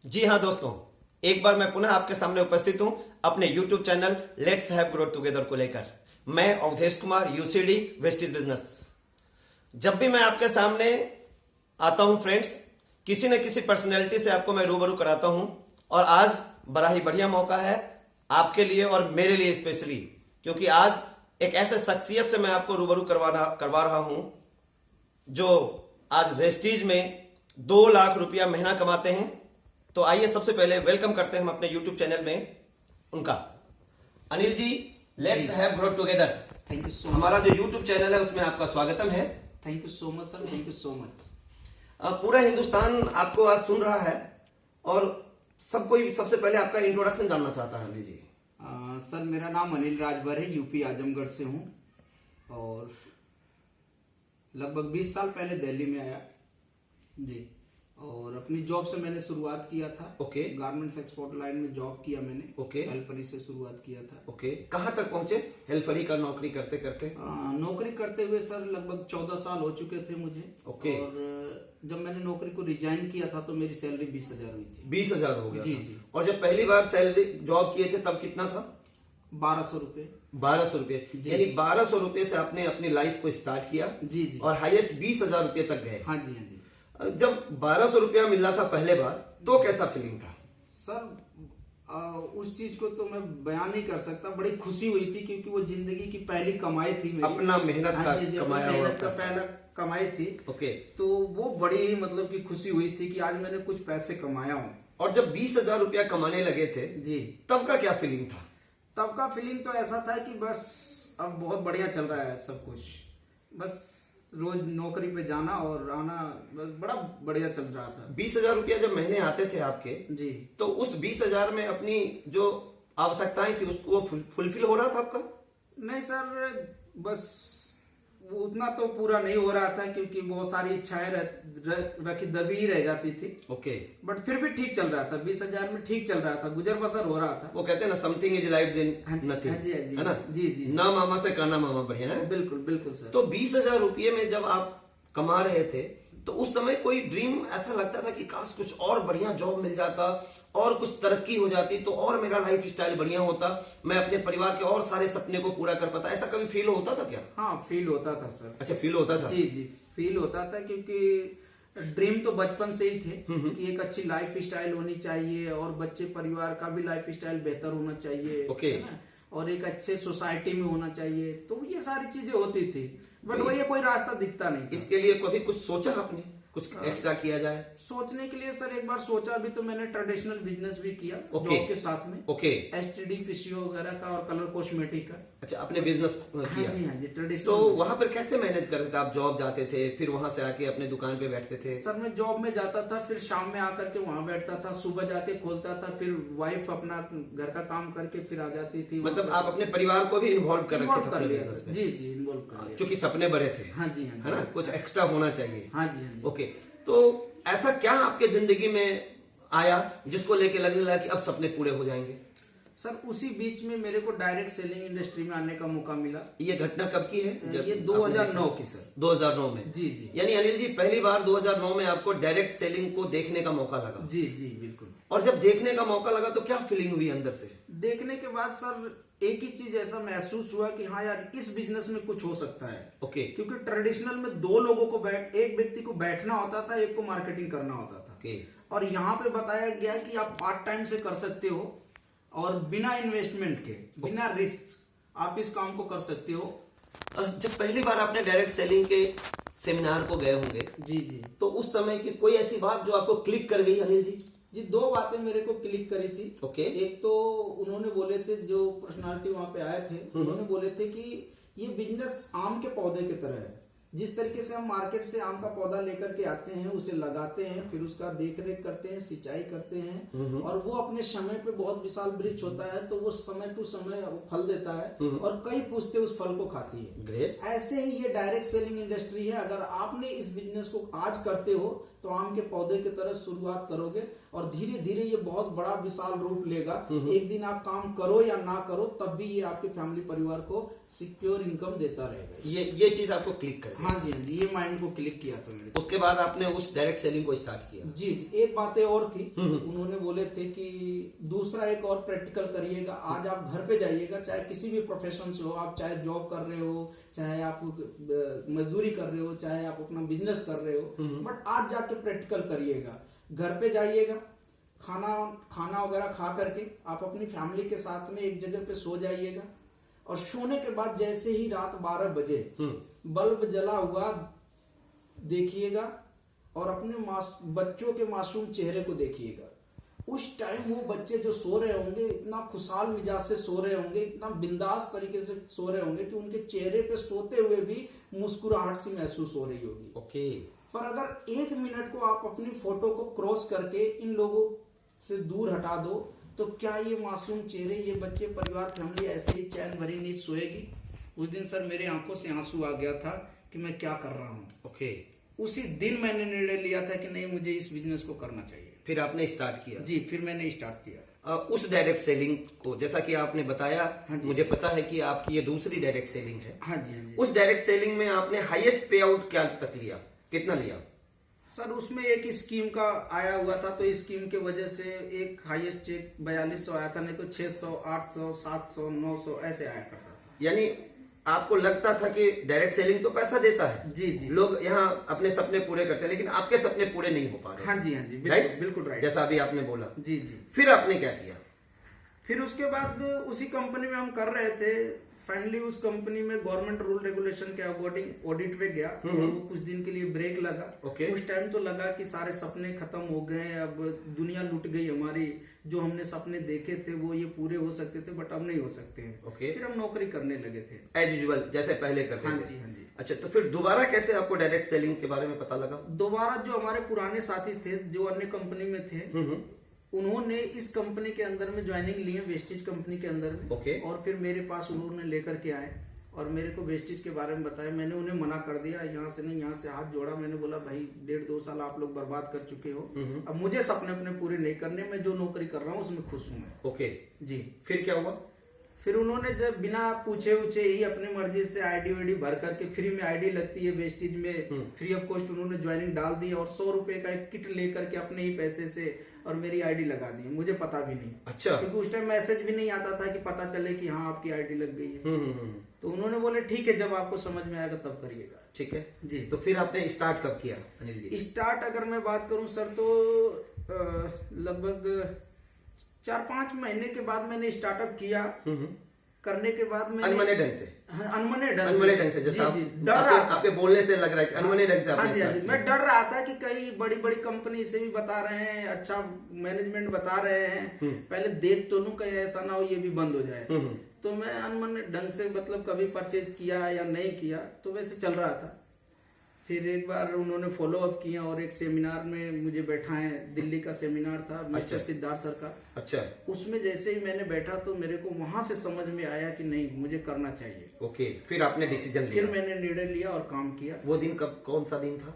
जी हाँ दोस्तों, एक बार मैं पुनः आपके सामने उपस्थित हूं अपने YouTube channel let's have grow together को लेकर। मैं Awadhesh Kumar, UCD Vestige business. जब भी मैं आपके सामने आता हूं फ्रेंड्स, किसी न किसी पर्सनैलिटी से आपको मैं रूबरू कराता हूं, और आज बड़ा ही बढ़िया मौका है आपके लिए और मेरे लिए स्पेशली, क्योंकि आज एक ऐसे शख्सियत से मैं आपको रूबरू करवा रहा हूं जो आज वेस्टिज में 2 लाख रुपया महीना कमाते हैं। तो आइए सबसे पहले वेलकम करते हैं हम अपने YouTube चैनल में उनका। Anil ji, let's have grow together. Thank you so हमारा जो YouTube चैनल है उसमें आपका स्वागतम है। Thank you so much sir, thank you so much. पूरा हिंदुस्तान आपको आज सुन रहा है और सब कोई सबसे पहले आपका इंट्रोडक्शन जानना चाहता है। अनिल जी, सर मेरा नाम अनिल राजभर है, यूपी आजमगढ़ से हूँ और लगभग 20 साल पहले दिल्ली में आया जी। और अपनी जॉब से मैंने शुरुआत किया था। ओके। गारमेंट्स एक्सपोर्ट लाइन में जॉब किया मैंने। ओके। हेल्परी से शुरुआत किया था। ओके, कहाँ तक पहुंचे हेल्परी का नौकरी करते करते? नौकरी करते हुए सर लगभग 14 साल हो चुके थे मुझे। ओके। और जब मैंने नौकरी को रिजाइन किया था तो मेरी सैलरी 20,000 हुई थी। 20,000 हो गया जी था। जी। और जब पहली बार सैलरी जॉब किए थे तब कितना था? 1200 रुपए। 1200 रुपये, यानी 1200 रुपये से आपने अपनी लाइफ को स्टार्ट किया। जी जी। और हाईएस्ट 20,000 रुपये तक गए। हाँ जी, हाँ जी। जब 1200 रुपया मिल रहा था पहले बार, तो कैसा फीलिंग था? सर उस चीज को तो मैं बयान नहीं कर सकता। बड़ी खुशी हुई थी क्योंकि वो जिंदगी की पहली कमाई थी मेरी। अपना मेहनत हाँ का जी, जी, कमाया अपनी हुआ मेहनत का पैसा। पहला कमाई थी। ओके। तो वो बड़ी ही मतलब की खुशी हुई थी कि आज मैंने कुछ पैसे कमाया हूँ। और जब 20,000 रुपया कमाने लगे थे जी। तब का क्या फीलिंग था? तब का फीलिंग तो ऐसा था कि बस अब बहुत बढ़िया चल रहा है सब कुछ। बस रोज नौकरी पे जाना और आना, बस बड़ा बढ़िया चल रहा था। 20,000 रुपया जब महीने आते थे आपके, जी। तो उस 20,000 में अपनी जो आवश्यकताएं थी उसको वो फुलफिल हो रहा था आपका? नहीं सर, बस वो उतना तो पूरा नहीं हो रहा था क्योंकि बहुत सारी इच्छाएं रखी दबी ही रह जाती थी। ओके। बट फिर भी ठीक चल रहा था। 20,000 में ठीक चल रहा था, गुजर बसर हो रहा था। वो कहते हैं ना, something is life then nothing, हाँ जी, हाँ जी, है ना? जी जी। ना मामा से काना मामा बढ़िया है। बिल्कुल बिल्कुल सर। तो 20,000 रुपये में जब आप कमा रहे थे तो उस समय कोई ड्रीम ऐसा लगता था कि काश कुछ और बढ़िया जॉब मिल जाता और कुछ तरक्की हो जाती तो और मेरा लाइफ स्टाइल बढ़िया होता, मैं अपने परिवार के और सारे सपने को पूरा कर पाता, ऐसा कभी फील होता था क्या? हाँ, फील होता था सर। अच्छा, फील होता था। जी जी, फील होता था क्योंकि ड्रीम तो बचपन से ही थे कि एक अच्छी लाइफ स्टाइल होनी चाहिए और बच्चे परिवार का भी लाइफ स्टाइल बेहतर होना चाहिए। ओके। है ना? और एक अच्छे सोसाइटी में होना चाहिए। तो ये सारी चीजें होती थी, बट वो ये कोई रास्ता दिखता नहीं था। इसके लिए कभी कुछ सोचा आपने, कुछ एक्स्ट्रा किया जाए? सोचने के लिए सर एक बार सोचा भी, तो मैंने ट्रेडिशनल बिजनेस भी किया ओके। जॉब के साथ में। ओके। एसटीडी फिशियो वगैरह का और कलर कॉस्मेटिक का। अच्छा, अपने बिजनेस हाँ किया? जी, हाँ जी, ट्रेडिशनल। तो वहां पर कैसे मैनेज करते थे आप? जॉब जाते थे, फिर वहां से आके अपने दुकान पे बैठते थे? सर मैं जॉब में जाता था, फिर शाम में आकर के वहां बैठता था, सुबह जाके खोलता था, फिर वाइफ अपना घर का काम करके फिर आ जाती थी। मतलब आप अपने परिवार को भी इन्वॉल्व कर रखे थे कर अपने लिया बिजनेस था। में? जी जी, इन्वॉल्व कर लिया। क्योंकि सपने बड़े थे। हाँ जी, हाँ जी, है ना, कुछ एक्स्ट्रा होना चाहिए। हाँ जी, हाँ जी। ओके। तो ऐसा क्या आपके जिंदगी में आया जिसको लेके लगने लगा कि अब सपने पूरे हो जाएंगे? सर उसी बीच में मेरे को डायरेक्ट सेलिंग इंडस्ट्री में आने का मौका मिला। ये घटना कब की है? ये 2009 की सर। 2009 में? जी जी। यानी अनिल जी, पहली बार 2009 में आपको डायरेक्ट सेलिंग को देखने का मौका लगा? जी जी बिल्कुल। और जब देखने का मौका लगा तो क्या फीलिंग हुई अंदर से? देखने के बाद सर एक ही चीज ऐसा महसूस हुआ कि हाँ यार, इस बिजनेस में कुछ हो सकता है। ओके। क्योंकि ट्रेडिशनल में 2 लोगों को एक व्यक्ति को बैठना होता था, एक को मार्केटिंग करना होता था। ओके। और यहाँ पे बताया गया कि आप पार्ट टाइम से कर सकते हो और बिना इन्वेस्टमेंट के, बिना रिस्क आप इस काम को कर सकते हो। जब पहली बार आपने डायरेक्ट सेलिंग के सेमिनार को गए होंगे, जी जी, तो उस समय की कोई ऐसी बात जो आपको क्लिक कर गई अनिल जी? जी 2 बातें मेरे को क्लिक करी थी। ओके। एक तो उन्होंने बोले थे, जो पर्सनालिटी वहां पे आए थे, उन्होंने बोले थे कि ये बिजनेस आम के पौधे की तरह है। जिस तरीके से हम मार्केट से आम का पौधा लेकर के आते हैं, उसे लगाते हैं, फिर उसका देख रेख करते हैं, सिंचाई करते हैं, और वो अपने समय पे बहुत विशाल वृक्ष होता है, तो वो समय टू समय वो फल देता है और कई पुश्तें उस फल को खाती है। ग्रेट। ऐसे ही ये डायरेक्ट सेलिंग इंडस्ट्री है। अगर आपने इस बिजनेस को आज करते हो तो तो आम के पौधे की तरह शुरुआत करोगे और धीरे धीरे ये बहुत बड़ा विशाल रूप लेगा। एक दिन आप काम करो या ना करो तब भी ये आपके फैमिली परिवार को सिक्योर इनकम देता रहेगा। ये चीज आपको क्लिक कर हाँ जी, हाँ जी, ये माइंड को क्लिक किया था मेरे। उसके बाद आपने उस डायरेक्ट सेलिंग को स्टार्ट किया। जी जी, एक बातें और थी, उन्होंने बोले थे कि दूसरा एक और प्रैक्टिकल करिएगा। आज आप घर पे जाइएगा, चाहे किसी भी प्रोफेशन से हो, आप चाहे जॉब कर रहे हो, चाहे आप मजदूरी कर रहे हो, चाहे आप अपना बिजनेस कर रहे हो, बट आज जाके प्रैक्टिकल करिएगा। घर पे जाइएगा, खाना वगैरह खा करके आप अपनी फैमिली के साथ में एक जगह पे सो जाइएगा और सोने के बाद जैसे ही रात 12 बजे बल्ब जला हुआ देखिएगा और अपने बच्चों के मासूम चेहरे को देखिएगा। उस टाइम वो बच्चे जो सो रहे होंगे इतना खुशहाल मिजाज से सो रहे होंगे, इतना बिंदास तरीके से सो रहे होंगे कि उनके चेहरे पे सोते हुए भी मुस्कुराहट सी महसूस हो रही होगी। ओके। पर अगर 1 मिनट को आप अपनी फोटो को क्रॉस करके इन लोगों से दूर हटा दो तो क्या ये मासूम चेहरे, ये बच्चे, परिवार, फैमिली ऐसे ही चैन भरी नींद सोएगी? उस दिन सर मेरे आंखों से आंसू आ गया था कि मैं क्या कर रहा हूँ। ओके। उसी दिन मैंने निर्णय लिया था कि नहीं, मुझे इस बिजनेस को करना चाहिए। फिर आपने स्टार्ट किया? जी, फिर मैंने स्टार्ट किया। उस डायरेक्ट सेलिंग को, जैसा कि आपने बताया, हाँ जी। मुझे पता है कि आपकी ये दूसरी डायरेक्ट सेलिंग है। हाँ जी, हाँ जी। उस डायरेक्ट सेलिंग में आपने हाईएस्ट पे आउट क्या तक लिया, कितना लिया? सर उसमें एक स्कीम का आया हुआ था, तो इस स्कीम की वजह से एक हाईएस्ट चेक 4200 आया था, नहीं तो 600, 800, 700, 900 ऐसे आया करता था। यानी आपको लगता था कि डायरेक्ट सेलिंग तो पैसा देता है, जी जी, लोग यहाँ अपने सपने पूरे करते हैं, लेकिन आपके सपने पूरे नहीं हो पा रहे। हाँ जी, हाँ जी, राइट, बिल्कुल राइट, जैसा अभी आपने बोला। जी जी। फिर आपने क्या किया? फिर उसके बाद उसी कंपनी में हम कर रहे थे। फाइनली उस कंपनी में गवर्नमेंट रूल रेगुलेशन के अकॉर्डिंग ऑडिट पे गया और वो कुछ दिन के लिए ब्रेक लगा। ओके। उस टाइम तो लगा कि सारे सपने खत्म हो गए, अब दुनिया लुट गई हमारी, जो हमने सपने देखे थे वो ये पूरे हो सकते थे बट अब नहीं हो सकते हैं। ओके। फिर हम नौकरी करने लगे थे एज यूजुअल, जैसे पहले करते हाँ थे। जी, हाँ जी। अच्छा, तो फिर दोबारा कैसे आपको डायरेक्ट सेलिंग के बारे में पता लगा? दोबारा जो हमारे पुराने साथी थे जो अन्य कंपनी में थे, उन्होंने इस कंपनी के अंदर में ज्वाइनिंग ली है, वेस्टेज कंपनी के अंदर में। ओके। और फिर मेरे पास उन्होंने लेकर के आए और मेरे को वेस्टेज के बारे में बताया। मैंने उन्हें मना कर दिया, यहाँ से नहीं, यहाँ से हाथ जोड़ा। मैंने बोला भाई 1.5-2 साल आप लोग बर्बाद कर चुके हो, अब मुझे सपने अपने पूरे नहीं करने, मैं जो नौकरी कर रहा हूँ उसमें खुश हूँ मैं। ओके जी। फिर क्या हुआ? फिर उन्होंने जब बिना पूछे उछे ही अपनी मर्जी से आईडी वाईडी भर करके, फ्री में आईडी लगती है वेस्टेज में, फ्री ऑफ कॉस्ट उन्होंने ज्वाइनिंग डाल दी और 100 रुपए का एक किट लेकर के अपने ही पैसे से और मेरी आईडी लगा दी, मुझे पता भी नहीं। अच्छा। क्योंकि उस टाइम मैसेज भी नहीं आता था कि पता चले कि हाँ आपकी आईडी लग गई है। तो उन्होंने बोले ठीक है, जब आपको समझ में आएगा तब करिएगा। ठीक है जी। तो फिर आपने स्टार्ट कब किया अनिल जी? स्टार्ट अगर मैं बात करूं सर तो लगभग 4-5 महीने के बाद मैंने स्टार्टअप किया। करने के बाद मैंने अनमने ढंग से, अनमने ढंग से जैसा जी, डर रहा था। आपके बोलने से लग रहा है कि अनमने ढंग से हाँ आपने जी, हाँ start जी, किया। मैं डर रहा था कि कई बड़ी बड़ी कंपनी से भी बता रहे हैं, अच्छा मैनेजमेंट बता रहे हैं, पहले देख तो लूं कहीं ऐसा ना हो ये भी बंद हो जाए। तो मैं अनमने ढंग से मतलब कभी परचेज किया या नहीं किया, तो वैसे चल रहा था। फिर एक बार उन्होंने फॉलो अप किया और एक सेमिनार में मुझे बैठाए, दिल्ली का सेमिनार था मिस्टर सिद्धार्थ सर का। अच्छा। उसमें जैसे ही मैंने बैठा तो मेरे को वहां से समझ में आया कि नहीं, मुझे करना चाहिए। ओके। फिर आपने डिसीजन लिया? फिर मैंने निर्णय लिया और काम किया। वो दिन कब, कौन सा दिन था?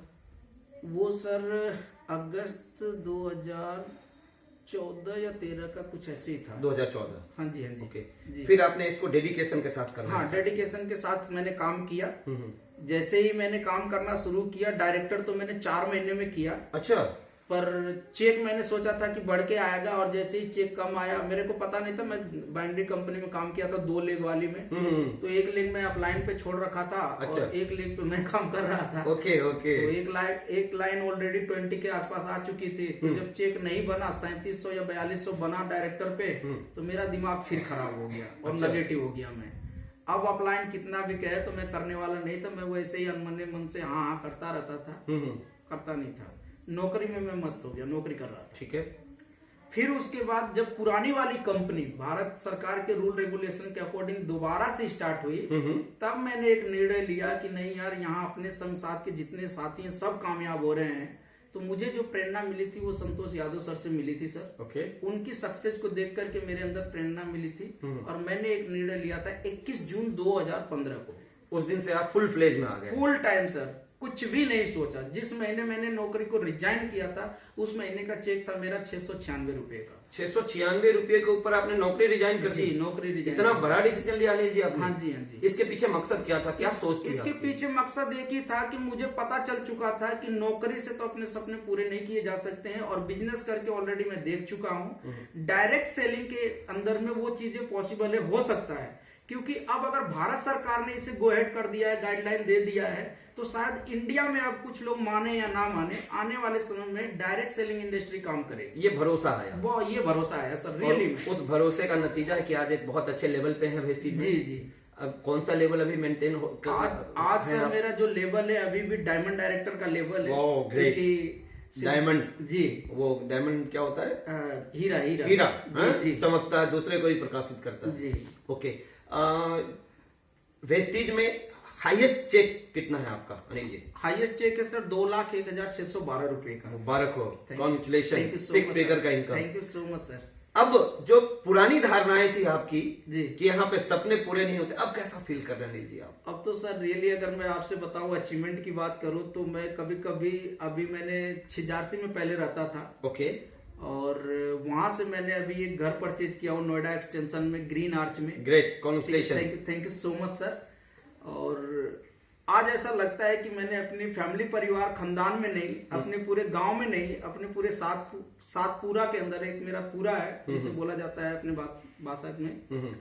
वो सर अगस्त 2014 या 13 का कुछ ऐसे ही था। 2014। हाँ जी, हाँ जी। ओके। जी। फिर आपने इसको डेडिकेशन के साथ करना हाँ, डेडिकेशन के साथ मैंने काम किया। जैसे ही मैंने काम करना शुरू किया, डायरेक्टर तो मैंने 4 महीने में किया। अच्छा। पर चेक मैंने सोचा था कि बढ़ के आएगा और जैसे ही चेक कम आया, मेरे को पता नहीं था, मैं बाइंड्री कंपनी में काम किया था 2 लेग वाली में। तो 1 लेग मैं अपलाइन पे छोड़ रखा था। अच्छा। और 1 लेग पे मैं काम कर रहा था। Okay okay. तो एक लाइन ऑलरेडी 20 के आसपास आ चुकी थी। तो जब चेक नहीं बना, 3700 या 4200 बना डायरेक्टर पे, तो मेरा दिमाग फिर खराब हो गया और नेगेटिव हो गया। मैं अब अपलाइन कितना भी कहे तो मैं करने वाला नहीं था। मैं वैसे ही अनमने मन से हाँ हाँ करता रहता था, करता नहीं था। नौकरी में मैं मस्त हो गया, नौकरी कर रहा था। ठीक है। फिर उसके बाद जब पुरानी वाली कंपनी भारत सरकार के रूल रेगुलेशन के अकॉर्डिंग दोबारा से स्टार्ट हुई, तब मैंने एक निर्णय लिया कि नहीं यार, यहाँ अपने संग साथ के जितने साथी हैं सब कामयाब हो रहे हैं। तो मुझे जो प्रेरणा मिली थी वो संतोष यादव सर से मिली थी सर। ओके। उनकी सक्सेस को देख करके मेरे अंदर प्रेरणा मिली थी और मैंने एक निर्णय लिया था 21 जून 2015 को। उस दिन से आप फुल फ्लेज में आ गए? फुल टाइम सर, कुछ भी नहीं सोचा। जिस महीने मैंने नौकरी को रिजाइन किया था उस महीने का चेक था मेरा 696 रुपए का। 696 रुपए के ऊपर आपने नौकरी रिजाइन कर दी? जी, नौकरी रिजाइन। इतना बड़ा डिसीजन लिया अनिल जी आपने? हाँ जी, हाँ जी। इसके पीछे मकसद क्या था, क्या सोच थी इसके आपकी? पीछे मकसद एक ही था कि मुझे पता चल चुका था कि नौकरी से तो अपने सपने पूरे नहीं किए जा सकते हैं, और बिजनेस करके ऑलरेडी मैं देख चुका हूँ डायरेक्ट सेलिंग के अंदर में वो चीजें पॉसिबल है, हो सकता है। क्योंकि अब अगर भारत सरकार ने इसे गो हेड कर दिया है, गाइडलाइन दे दिया है, तो शायद इंडिया में अब कुछ लोग माने या ना माने, आने वाले समय में डायरेक्ट सेलिंग इंडस्ट्री काम करेगी। ये भरोसा आया, वो ये भरोसा है सर, और रियली। उस भरोसे का नतीजा है कि आज एक बहुत अच्छे लेवल पे है वेस्टीज में। जी जी। अब कौन सा लेवल अभी मेंटेन हो? आज सर मेरा जो लेवल है अभी भी डायमंड डायरेक्टर का लेवल है। Wow, great. क्योंकि डायमंड, जी, वो डायमंड क्या होता है? हीरा हीरा हीरा, जी, हाँ? जी। चमकता है, दूसरे को ही प्रकाशित करता है। जी। ओके, वेस्टीज में हाईएस्ट चेक कितना है आपका अनिल जी? हाईएस्ट चेक है सर 2,01,612 रुपए का। मुबारक हो, congratulation, Thank you so 6 much, figure sir. का income. Thank you so much sir. अब जो पुरानी धारणाएं थी आपकी जी। कि यहाँ पे सपने पूरे नहीं होते, अब कैसा फील कर रहे हैं अनिल जी आप? अब तो सर रियली अगर मैं आपसे बताऊं अचीवमेंट की बात करूं तो मैं कभी कभी, अभी मैंने छिजारसी में पहले रहता था, ओके, और वहां से मैंने अभी एक घर परचेज किया हूँ नोएडा एक्सटेंशन में, ग्रीन आर्च में। Great, congratulation. Thank you so much sir. और आज ऐसा लगता है कि मैंने अपनी फैमिली, परिवार, खानदान में नहीं, अपने पूरे गांव में नहीं, अपने पूरे सातपुरा के अंदर, एक मेरा पूरा है जिसे बोला जाता है अपने भाषा में,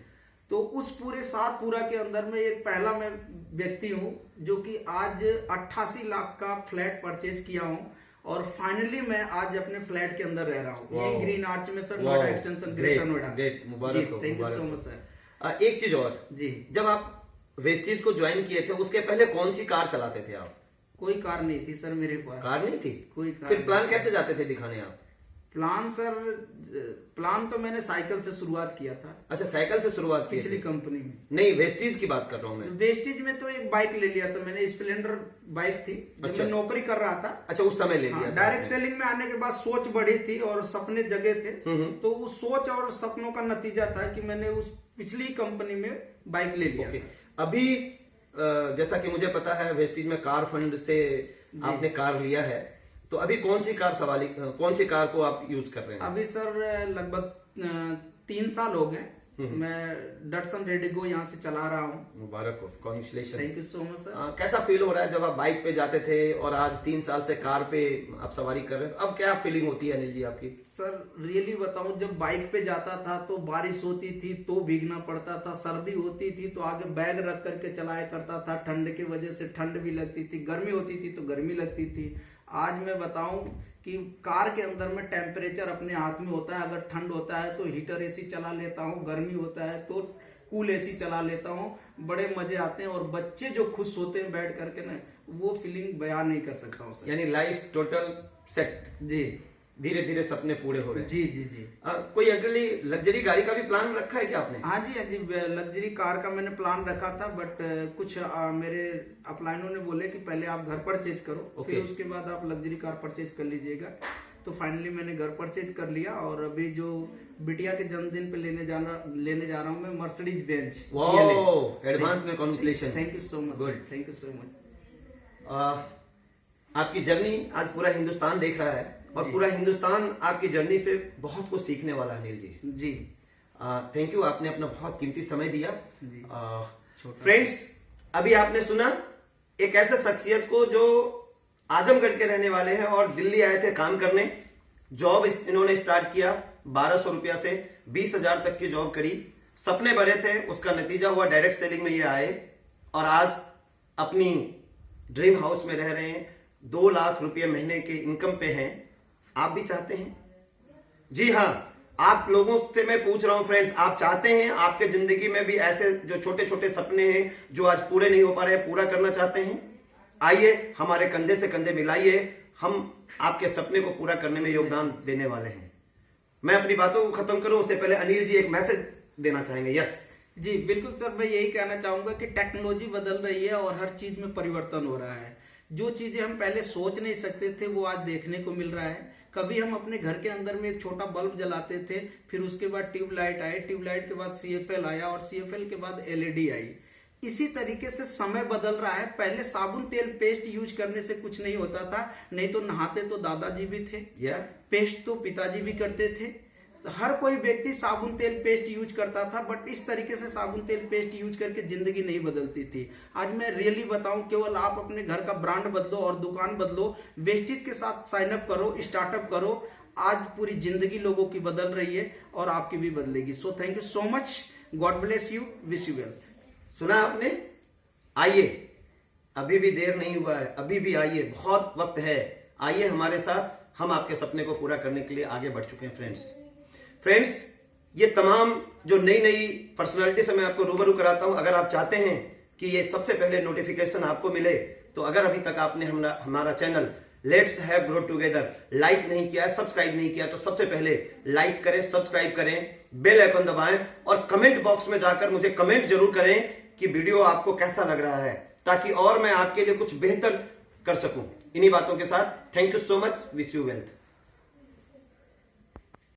तो उस पूरे सातपुरा के अंदर में एक पहला मैं व्यक्ति हूँ जो कि आज 88 लाख का फ्लैट परचेज किया हूँ, और फाइनली मैं आज अपने फ्लैट के अंदर रह रहा हूँ, ये ग्रीन आर्च में sir, Noida extension, greater Noida. Great, मुबारक हो। Thank you so much sir. एक चीज और जी, जब आप वेस्टीज को ज्वाइन किए थे उसके पहले कौन सी कार चलाते थे आप? कोई कार नहीं थी सर मेरे पास। कार नहीं थी? कोई कार फिर प्लान नहीं। कैसे जाते थे दिखाने आप? प्लान सर, प्लान तो मैंने साइकिल से शुरुआत किया था। अच्छा, साइकिल से शुरुआत की पिछली थी? कंपनी में नहीं, वेस्टीज की बात कर रहा हूँ मैं। वेस्टेज में तो एक बाइक ले लिया था मैंने, स्प्लेंडर बाइक थी, जब अच्छा। मैं नौकरी कर रहा था। अच्छा, उस समय ले लिया था डायरेक्ट आपने। सेलिंग में आने के बाद सोच बढ़ी थी और सपने जगे थे, तो उस सोच और सपनों का नतीजा था कि मैंने उस पिछली कंपनी में बाइक ले लिया ओके, था। अभी जैसा कि मुझे पता है वेस्टीज में कार फंड से आपने कार लिया है, तो अभी कौन सी कार को आप यूज कर रहे हैं? अभी सर लगभग 3 साल हो गए मैं डटसन रेडिगो यहाँ से चला रहा हूँ। मुबारक हो, congratulation. Thank you so much sir. कैसा फील हो रहा है जब आप बाइक पे जाते थे और आज 3 साल से कार पे आप सवारी कर रहे हैं? अब क्या फीलिंग होती है अनिल जी आपकी? सर रियली बताऊं, जब बाइक पे जाता था तो बारिश होती थी तो भीगना पड़ता था, सर्दी होती थी तो आगे बैग रख करके चलाया करता था, ठंड की वजह से ठंड भी लगती थी, गर्मी होती थी तो गर्मी लगती थी। आज मैं बताऊं कि कार के अंदर में टेम्परेचर अपने हाथ में होता है, अगर ठंड होता है तो हीटर एसी चला लेता हूँ, गर्मी होता है तो कूल एसी चला लेता हूँ, बड़े मजे आते हैं। और बच्चे जो खुश होते हैं बैठ करके ना, वो फीलिंग बयान नहीं कर सकता हूँ सर। यानी लाइफ टोटल सेट, जी, धीरे धीरे सपने पूरे हो रहे हैं। जी जी जी। कोई अगली लग्जरी गाड़ी का भी प्लान रखा है क्या आपने? हाँ जी, हाँ जी, लग्जरी कार का मैंने प्लान रखा था, बट कुछ मेरे अपलाइनों ने बोले कि पहले आप घर परचेज करो, फिर उसके बाद आप लग्जरी कार परचेज कर लीजिएगा। तो फाइनली मैंने घर परचेज कर लिया, और अभी जो बिटिया के जन्मदिन पे लेने जा रहा हूँ मैं मर्सिडीज बेंज। एडवांस में congratulation. Thank you so much, good, thank you so much. आपकी जर्नी आज पूरा हिंदुस्तान देख रहा है, और पूरा हिंदुस्तान आपकी जर्नी से बहुत कुछ सीखने वाला है अनिल जी। जी, थैंक यू, आपने अपना बहुत कीमती समय दिया। जी। फ्रेंड्स, अभी आपने सुना एक ऐसे शख्सियत को जो आजमगढ़ के रहने वाले हैं और दिल्ली आए थे काम करने। जॉब इन्होंने स्टार्ट किया 1200 रुपया से 20,000 तक की जॉब करी, सपने बड़े थे, उसका नतीजा हुआ डायरेक्ट सेलिंग में ये आए, और आज अपनी ड्रीम हाउस में रह रहे हैं, 2 लाख रुपये महीने के इनकम पे हैं। आप भी चाहते हैं? जी हाँ, आप लोगों से मैं पूछ रहा हूं फ्रेंड्स, आप चाहते हैं आपके जिंदगी में भी ऐसे जो छोटे छोटे सपने हैं जो आज पूरे नहीं हो पा रहे हैं, पूरा करना चाहते हैं? आइए हमारे कंधे से कंधे मिलाइए, हम आपके सपने को पूरा करने में योगदान देने वाले हैं। मैं अपनी बातों को खत्म करूं उससे पहले अनिल जी एक मैसेज देना चाहेंगे। यस जी बिल्कुल सर, मैं यही कहना चाहूंगा कि टेक्नोलॉजी बदल रही है और हर चीज में परिवर्तन हो रहा है। जो चीजें हम पहले सोच नहीं सकते थे वो आज देखने को मिल रहा है। कभी हम अपने घर के अंदर में एक छोटा बल्ब जलाते थे, फिर उसके बाद ट्यूबलाइट आए, ट्यूबलाइट के बाद CFL आया, और CFL के बाद LED आई। इसी तरीके से समय बदल रहा है। पहले साबुन तेल पेस्ट यूज करने से कुछ नहीं होता था, नहीं तो नहाते तो दादाजी भी थे, पेस्ट तो पिताजी भी करते थे। तो हर कोई व्यक्ति साबुन तेल पेस्ट यूज करता था, बट इस तरीके से साबुन तेल पेस्ट यूज करके जिंदगी नहीं बदलती थी। आज मैं रियली बताऊं, केवल आप अपने घर का ब्रांड बदलो और दुकान बदलो, वेस्टेज के साथ साइन अप करो, स्टार्टअप करो, आज पूरी जिंदगी लोगों की बदल रही है और आपकी भी बदलेगी। So thank you so much, God bless you, wish you wealth. सुना आपने? आइए, अभी भी देर नहीं हुआ है, अभी भी आइए, बहुत वक्त है। आइए हमारे साथ, हम आपके सपने को पूरा करने के लिए आगे बढ़ चुके हैं। फ्रेंड्स, ये तमाम जो नई नई पर्सनालिटी से मैं आपको रूबरू कराता हूं। अगर आप चाहते हैं कि ये सबसे पहले नोटिफिकेशन आपको मिले, तो अगर अभी तक आपने हमारा channel let's have grow together like नहीं किया है, सब्सक्राइब नहीं किया, तो सबसे पहले लाइक करें, सब्सक्राइब करें, बेल आइकन दबाएं और कमेंट बॉक्स में जाकर मुझे कमेंट जरूर करें कि वीडियो आपको कैसा लग रहा है, ताकि और मैं आपके लिए कुछ बेहतर कर सकूं। इन्हीं बातों के साथ thank you so much, wish you wealth.